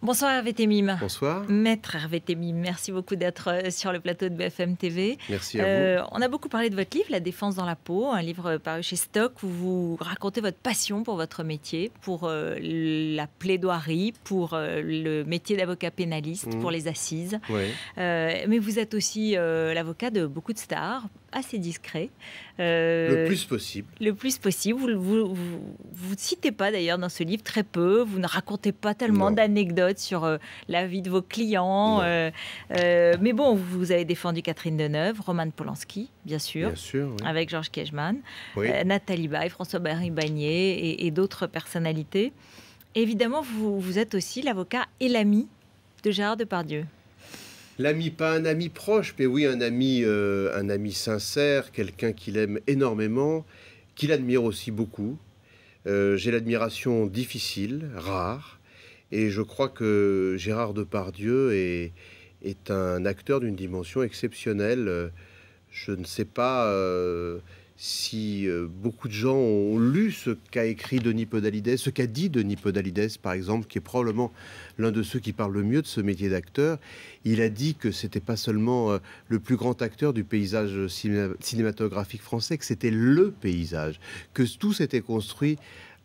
Bonsoir Hervé Temim. Bonsoir. Maître Hervé Temim, merci beaucoup d'être sur le plateau de BFM TV. Merci à vous. On a beaucoup parlé de votre livre, La défense dans la peau, un livre paru chez Stock où vous racontez votre passion pour votre métier, pour la plaidoirie, pour le métier d'avocat pénaliste, pour les assises. Oui. Mais vous êtes aussi l'avocat de beaucoup de stars, assez discret. Le plus possible. Le plus possible. Vous ne citez pas d'ailleurs dans ce livre, très peu. Vous ne racontez pas tellement d'anecdotes sur la vie de vos clients. Mais bon, vous avez défendu Catherine Deneuve, Roman Polanski, bien sûr, oui. avec Georges Kejman, Oui. Nathalie Baye, François-Barry Bagné et d'autres personnalités. Et évidemment, vous êtes aussi l'avocat et l'ami de Gérard Depardieu. L'ami, pas un ami proche, mais oui, un ami sincère, quelqu'un qu'il aime énormément, qu'il admire aussi beaucoup. J'ai l'admiration difficile, rare, et je crois que Gérard Depardieu est un acteur d'une dimension exceptionnelle. Je ne sais pas si beaucoup de gens ont lu ce qu'a écrit Denis Podalides, ce qu'a dit Denis Podalides, par exemple, qui est probablement l'un de ceux qui parlent le mieux de ce métier d'acteur. Il a dit que c'était pas seulement le plus grand acteur du paysage cinématographique français, que c'était le paysage, que tout s'était construit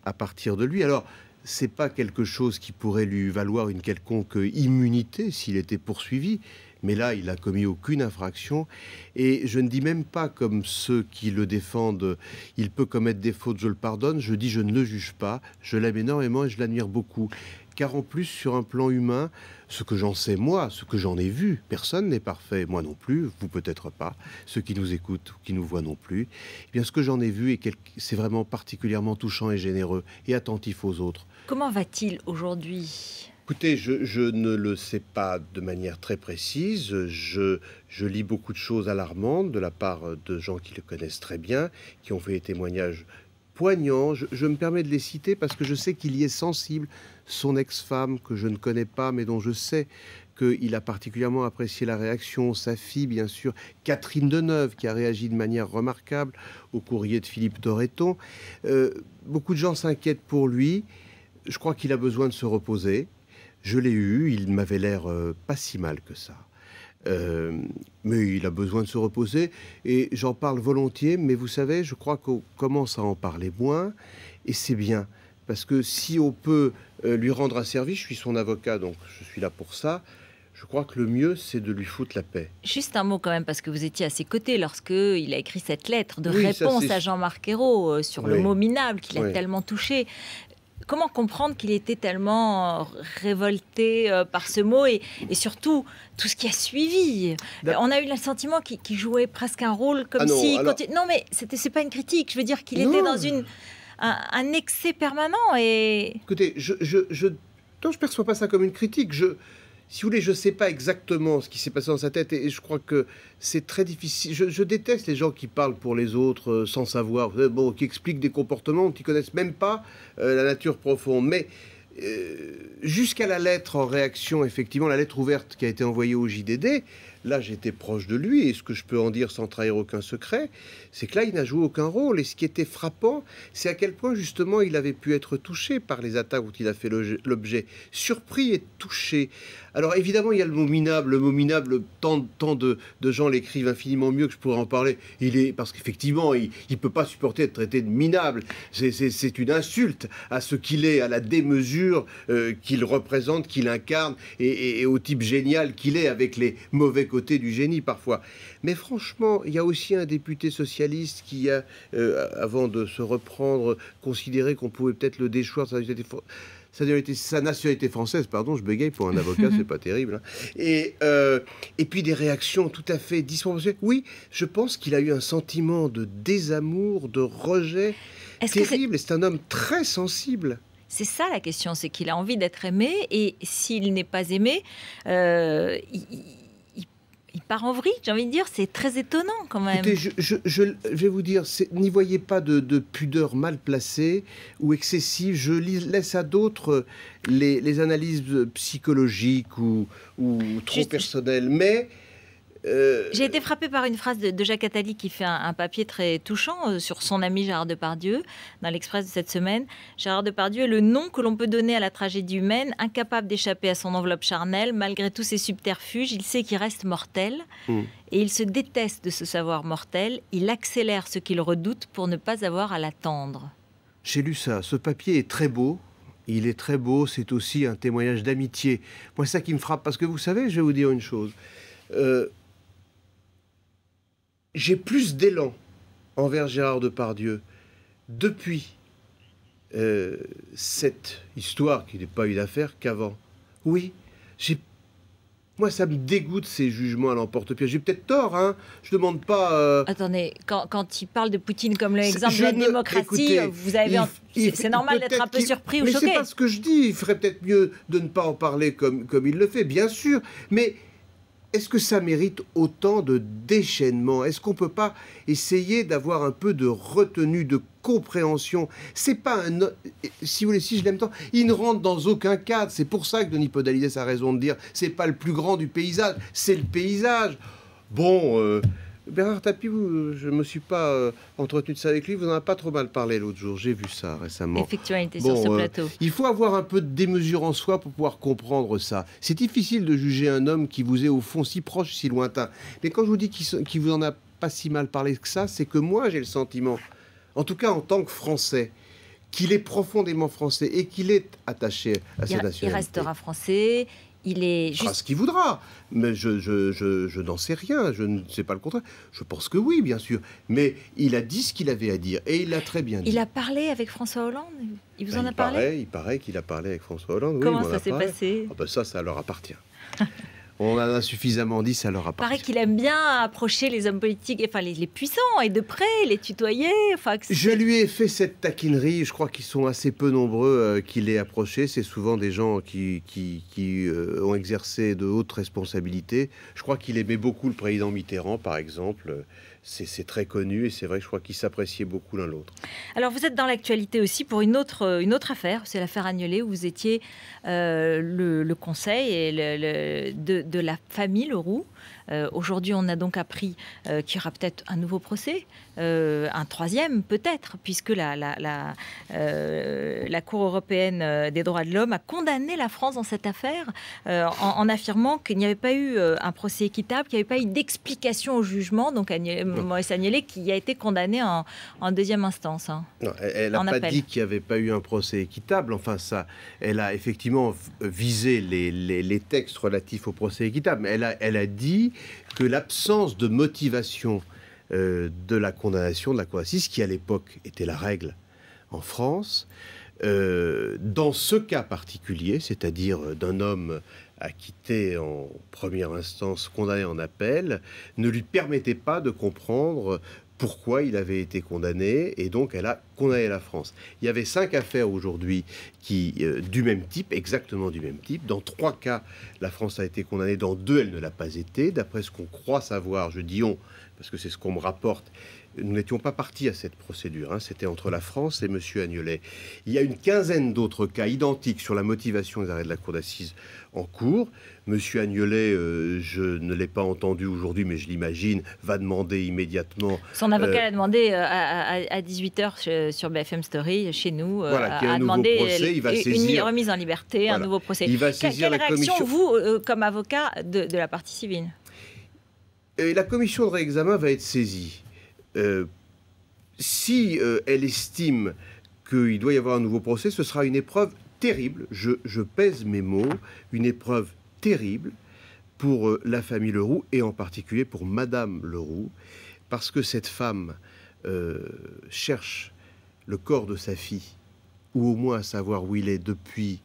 à partir de lui. Alors, c'est pas quelque chose qui pourrait lui valoir une quelconque immunité s'il était poursuivi. Mais là, il n'a commis aucune infraction. Et je ne dis même pas, comme ceux qui le défendent, il peut commettre des fautes, je le pardonne. Je dis, je ne le juge pas. Je l'aime énormément et je l'admire beaucoup. Car en plus, sur un plan humain, ce que j'en sais moi, ce que j'en ai vu, personne n'est parfait. Moi non plus, vous peut-être pas. Ceux qui nous écoutent ou qui nous voient non plus. Eh bien, ce que j'en ai vu, c'est vraiment particulièrement touchant et généreux et attentif aux autres. Comment va-t-il aujourd'hui ? Écoutez, je ne le sais pas de manière très précise. Je lis beaucoup de choses alarmantes de la part de gens qui le connaissent très bien, qui ont fait des témoignages poignants. Je me permets de les citer parce que je sais qu'il y est sensible. Son ex-femme, que je ne connais pas, mais dont je sais qu'il a particulièrement apprécié la réaction. Sa fille, bien sûr, Catherine Deneuve, qui a réagi de manière remarquable au courrier de Philippe Dorréton. Beaucoup de gens s'inquiètent pour lui. Je crois qu'il a besoin de se reposer. Je l'ai eu, il m'avait l'air pas si mal que ça. Mais il a besoin de se reposer et j'en parle volontiers, mais vous savez, je crois qu'on commence à en parler moins et c'est bien. Parce que si on peut lui rendre un service, je suis son avocat, donc je suis là pour ça, je crois que le mieux, c'est de lui foutre la paix. Juste un mot quand même, parce que vous étiez à ses côtés lorsqu'il a écrit cette lettre de réponse à Jean-Marc Ayrault sur le mot minable qui l'a tellement touché. Comment comprendre qu'il était tellement révolté par ce mot et surtout tout ce qui a suivi? On a eu le sentiment qu'il jouait presque un rôle comme si... Non, mais c'est pas une critique. Je veux dire qu'il était dans un excès permanent et... Écoutez, je perçois pas ça comme une critique. Si vous voulez, je ne sais pas exactement ce qui s'est passé dans sa tête et je crois que c'est très difficile. Je déteste les gens qui parlent pour les autres sans savoir, qui expliquent des comportements qui ne connaissent même pas la nature profonde. Mais jusqu'à la lettre en réaction, effectivement, la lettre ouverte qui a été envoyée au JDD, là j'étais proche de lui et ce que je peux en dire sans trahir aucun secret, c'est que là il n'a joué aucun rôle. Et ce qui était frappant, c'est à quel point justement il avait pu être touché par les attaques dont il a fait l'objet, surpris et touché. Alors évidemment il y a le mot minable, tant de gens l'écrivent infiniment mieux que je pourrais en parler. Parce qu'effectivement il ne peut pas supporter d'être traité de minable. C'est une insulte à ce qu'il est, à la démesure qu'il représente, qu'il incarne et au type génial qu'il est avec les mauvais côté du génie parfois. Mais franchement, il y a aussi un député socialiste qui a, avant de se reprendre, considéré qu'on pouvait peut-être le déchoir de sa nationalité française, pardon, je bégaye pour un avocat, c'est pas terrible. Hein. Et puis des réactions tout à fait disproportionnées. Oui, je pense qu'il a eu un sentiment de désamour, de rejet terrible, et c'est un homme très sensible. C'est ça la question, c'est qu'il a envie d'être aimé et s'il n'est pas aimé, il part en vrille, j'ai envie de dire. C'est très étonnant quand même. Écoutez, je vais vous dire, n'y voyez pas de pudeur mal placée ou excessive. Je laisse à d'autres les analyses psychologiques ou trop personnelles. Mais J'ai été frappée par une phrase de Jacques Attali qui fait un papier très touchant sur son ami Gérard Depardieu, dans l'Express de cette semaine. Gérard Depardieu est le nom que l'on peut donner à la tragédie humaine, incapable d'échapper à son enveloppe charnelle, malgré tous ses subterfuges, il sait qu'il reste mortel. Et il se déteste de se savoir mortel, il accélère ce qu'il redoute pour ne pas avoir à l'attendre. J'ai lu ça, ce papier est très beau. Il est très beau, c'est aussi un témoignage d'amitié. Moi, c'est ça qui me frappe, parce que vous savez, je vais vous dire une chose. J'ai plus d'élan envers Gérard Depardieu depuis cette histoire, qui n'est pas une affaire, qu'avant. Oui, moi, ça me dégoûte ces jugements à l'emporte-pièce. J'ai peut-être tort, hein. Je ne demande pas... Attendez, quand il parle de Poutine comme l'exemple de la démocratie, écoutez, vous avez... C'est normal d'être un peu surpris ou choqué. Mais c'est pas ce que je dis. Il ferait peut-être mieux de ne pas en parler comme il le fait, bien sûr. Mais est-ce que ça mérite autant de déchaînement? Est-ce qu'on ne peut pas essayer d'avoir un peu de retenue, de compréhension? C'est pas un... Si vous voulez, si je l'aime tant, il ne rentre dans aucun cadre. C'est pour ça que Denis Podalides a raison de dire c'est pas le plus grand du paysage, c'est le paysage. Bon, Bernard Tapie, je ne me suis pas entretenu de ça avec lui. Vous n'en avez pas trop mal parlé l'autre jour. J'ai vu ça récemment. Effectivement, il était sur ce plateau. Il faut avoir un peu de démesure en soi pour pouvoir comprendre ça. C'est difficile de juger un homme qui vous est au fond si proche, si lointain. Mais quand je vous dis qu'il vous en a pas si mal parlé que ça, c'est que moi, j'ai le sentiment, en tout cas en tant que Français, qu'il est profondément français et qu'il est attaché à sa nationalité. Il restera français. Il est juste... fera ce qu'il voudra, mais je n'en sais rien, je ne sais pas le contraire. Je pense que oui, bien sûr, mais il a dit ce qu'il avait à dire, et il l'a très bien dit. Il a parlé avec François Hollande? Il vous en a parlé? Il paraît qu'il a parlé avec François Hollande. Comment ça s'est passé? Ça leur appartient. On en a suffisamment dit, ça leur appartient. Il paraît qu'il aime bien approcher les hommes politiques, enfin les puissants, et de près, les tutoyer. Je lui ai fait cette taquinerie, je crois qu'ils sont assez peu nombreux qui l'aient approché. C'est souvent des gens qui ont exercé de hautes responsabilités. Je crois qu'il aimait beaucoup le président Mitterrand, par exemple. C'est très connu et c'est vrai que je crois qu'ils s'appréciaient beaucoup l'un l'autre. Alors vous êtes dans l'actualité aussi pour une autre affaire, c'est l'affaire Agnelé, où vous étiez le conseil de la famille Leroux. Aujourd'hui, on a donc appris qu'il y aura peut-être un nouveau procès, un troisième peut-être, puisque la Cour européenne des droits de l'homme a condamné la France dans cette affaire en affirmant qu'il n'y avait pas eu un procès équitable, qu'il n'y avait pas eu d'explication au jugement. Donc Maurice Agnelé qui a été condamné en deuxième instance. Hein, non, elle n'a pas dit qu'il n'y avait pas eu un procès équitable. Enfin, ça, elle a effectivement visé les textes relatifs au procès équitable. Mais elle a dit que l'absence de motivation de la condamnation de la Cour d'assises, qui à l'époque était la règle en France, dans ce cas particulier, c'est-à-dire d'un homme acquitté en première instance, condamné en appel, ne lui permettait pas de comprendre pourquoi il avait été condamné, et donc elle a condamné la France. Il y avait 5 affaires aujourd'hui du même type, exactement du même type. Dans 3 cas, la France a été condamnée, dans 2, elle ne l'a pas été. D'après ce qu'on croit savoir, je dis on, parce que c'est ce qu'on me rapporte, nous n'étions pas partis à cette procédure, hein. C'était entre la France et M. Agnelé. Il y a une quinzaine d'autres cas identiques sur la motivation des arrêts de la Cour d'assises en cours. M. Agnelé, je ne l'ai pas entendu aujourd'hui, mais je l'imagine, va demander immédiatement... Son avocat l'a demandé à 18h sur BFM Story, chez nous, voilà, a demandé procès, une remise en liberté, voilà, un nouveau procès. Il va saisir Quelle la réaction, commission... vous, comme avocat de la partie civile? La commission de réexamen va être saisie. Si elle estime qu'il doit y avoir un nouveau procès, ce sera une épreuve terrible, je pèse mes mots, une épreuve terrible pour la famille Leroux et en particulier pour Madame Leroux, parce que cette femme cherche le corps de sa fille, ou au moins à savoir où il est depuis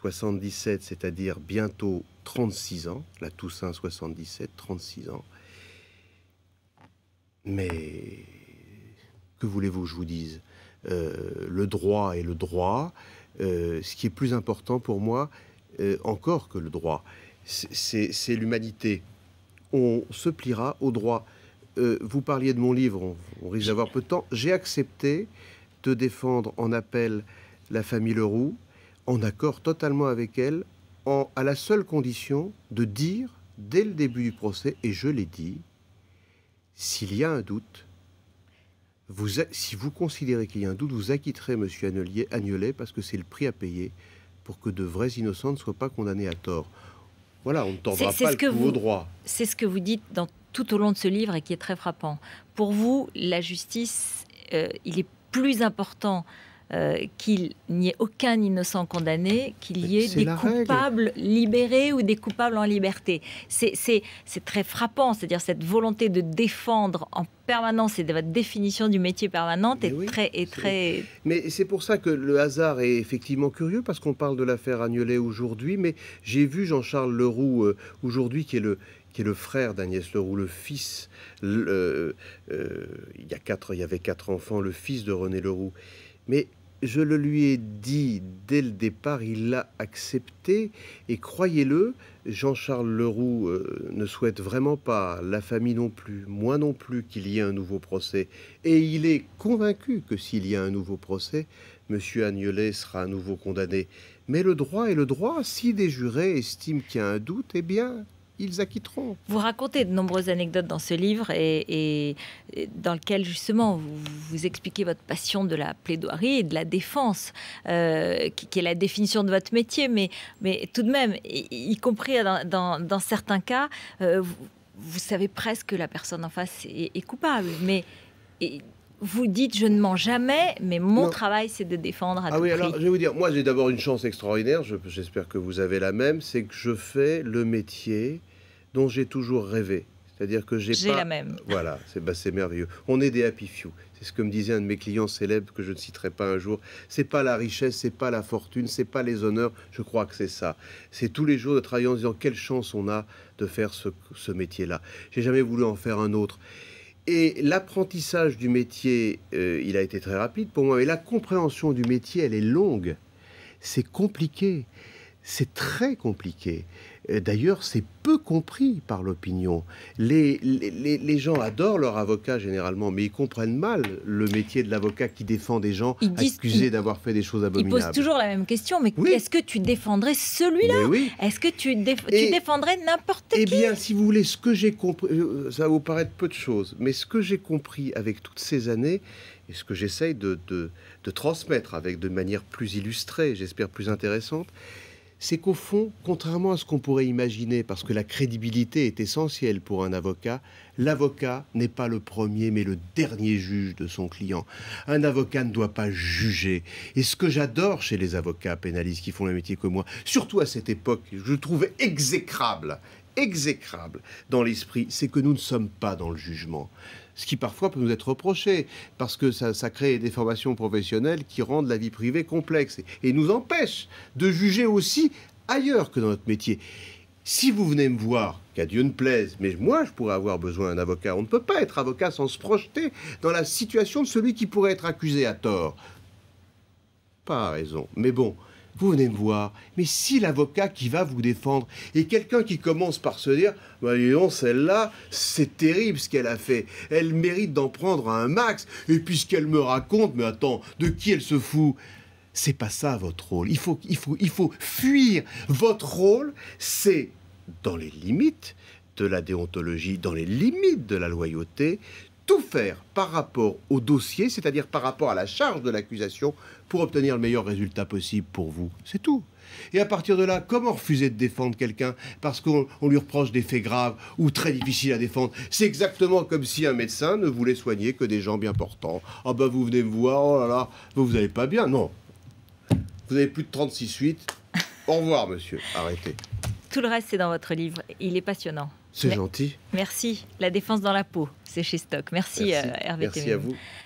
77, c'est-à-dire bientôt 36 ans, la Toussaint 77, 36 ans. Mais que voulez-vous que je vous dise? Le droit est le droit. Ce qui est plus important pour moi, encore que le droit, c'est l'humanité. On se pliera au droit. Vous parliez de mon livre, on risque d'avoir peu de temps. J'ai accepté de défendre en appel la famille Leroux, en accord totalement avec elle, à la seule condition de dire dès le début du procès, et je l'ai dit, s'il y a un doute, si vous considérez qu'il y a un doute, vous acquitterez M. Agnelet parce que c'est le prix à payer pour que de vrais innocents ne soient pas condamnés à tort. Voilà, on ne tordra pas le cou au droit. C'est ce que vous dites tout au long de ce livre et qui est très frappant. Pour vous, la justice, il est plus important qu'il n'y ait aucun innocent condamné, qu'il y ait des coupables libérés ou des coupables en liberté. C'est très frappant, c'est-à-dire cette volonté de défendre en permanence, et de votre définition du métier permanente très... Mais c'est pour ça que le hasard est effectivement curieux, parce qu'on parle de l'affaire Agnelet aujourd'hui, mais j'ai vu Jean-Charles Leroux aujourd'hui, qui est le frère d'Agnès Leroux, le fils, il y avait 4 enfants, le fils de René Leroux. Mais je le lui ai dit dès le départ, il l'a accepté, et croyez-le, Jean-Charles Leroux ne souhaite vraiment pas, la famille non plus, moi non plus, qu'il y ait un nouveau procès. Et il est convaincu que s'il y a un nouveau procès, M. Agnelet sera à nouveau condamné. Mais le droit est le droit. Si des jurés estiment qu'il y a un doute, eh bien, ils acquitteront. Vous racontez de nombreuses anecdotes dans ce livre et dans lequel justement vous expliquez votre passion de la plaidoirie et de la défense, qui est la définition de votre métier, mais tout de même, y compris dans certains cas, vous savez presque que la personne en face est coupable, mais... vous dites, je ne mens jamais, mais mon travail, c'est de défendre à tout prix. Alors, je vais vous dire, moi, j'ai d'abord une chance extraordinaire, j'espère que vous avez la même, c'est que je fais le métier dont j'ai toujours rêvé. C'est-à-dire que j'ai la même. Voilà, c'est merveilleux. On est des happy few. C'est ce que me disait un de mes clients célèbres, que je ne citerai pas un jour. C'est pas la richesse, c'est pas la fortune, c'est pas les honneurs. Je crois que c'est ça. C'est tous les jours de travailler en se disant quelle chance on a de faire ce métier-là. J'ai jamais voulu en faire un autre. Et l'apprentissage du métier, il a été très rapide pour moi. Et la compréhension du métier, elle est longue. C'est compliqué. C'est très compliqué. D'ailleurs, c'est peu compris par l'opinion. Les gens adorent leur avocat généralement, mais ils comprennent mal le métier de l'avocat qui défend des gens accusés d'avoir fait des choses abominables. Ils posent toujours la même question, mais est-ce que tu défendrais celui-là? Est-ce que tu défendrais n'importe qui? Eh bien, si vous voulez, ce que j'ai compris, ça va vous paraître peu de choses, mais ce que j'ai compris avec toutes ces années, et ce que j'essaye de transmettre de manière plus illustrée, j'espère plus intéressante, c'est qu'au fond, contrairement à ce qu'on pourrait imaginer, parce que la crédibilité est essentielle pour un avocat, l'avocat n'est pas le premier mais le dernier juge de son client. Un avocat ne doit pas juger. Et ce que j'adore chez les avocats pénalistes qui font le métier comme moi, surtout à cette époque, je le trouve exécrable dans l'esprit, c'est que nous ne sommes pas dans le jugement. Ce qui parfois peut nous être reproché, parce que ça crée des formations professionnelles qui rendent la vie privée complexe et nous empêchent de juger aussi ailleurs que dans notre métier. Si vous venez me voir, qu'à Dieu ne plaise, mais moi je pourrais avoir besoin d'un avocat. On ne peut pas être avocat sans se projeter dans la situation de celui qui pourrait être accusé à tort. Pas raison, mais bon... Vous venez me voir, mais si l'avocat qui va vous défendre est quelqu'un qui commence par se dire « Bah, dis donc, celle-là, c'est terrible ce qu'elle a fait. Elle mérite d'en prendre un max. Et puis ce qu'elle me raconte, mais attends, de qui elle se fout ?» C'est pas ça votre rôle. Il faut fuir. Votre rôle, c'est, dans les limites de la déontologie, dans les limites de la loyauté, tout faire par rapport au dossier, c'est-à-dire par rapport à la charge de l'accusation, pour obtenir le meilleur résultat possible pour vous. C'est tout. Et à partir de là, comment refuser de défendre quelqu'un parce qu'on lui reproche des faits graves ou très difficiles à défendre? C'est exactement comme si un médecin ne voulait soigner que des gens bien portants. Ah ben vous venez me voir, oh là là, vous n'allez pas bien. Non. Vous avez plus de 36,8. Au revoir, monsieur. Arrêtez. Tout le reste, c'est dans votre livre. Il est passionnant. C'est gentil. Merci. La défense dans la peau, c'est chez Stock. Merci. Hervé Temim. Merci à vous.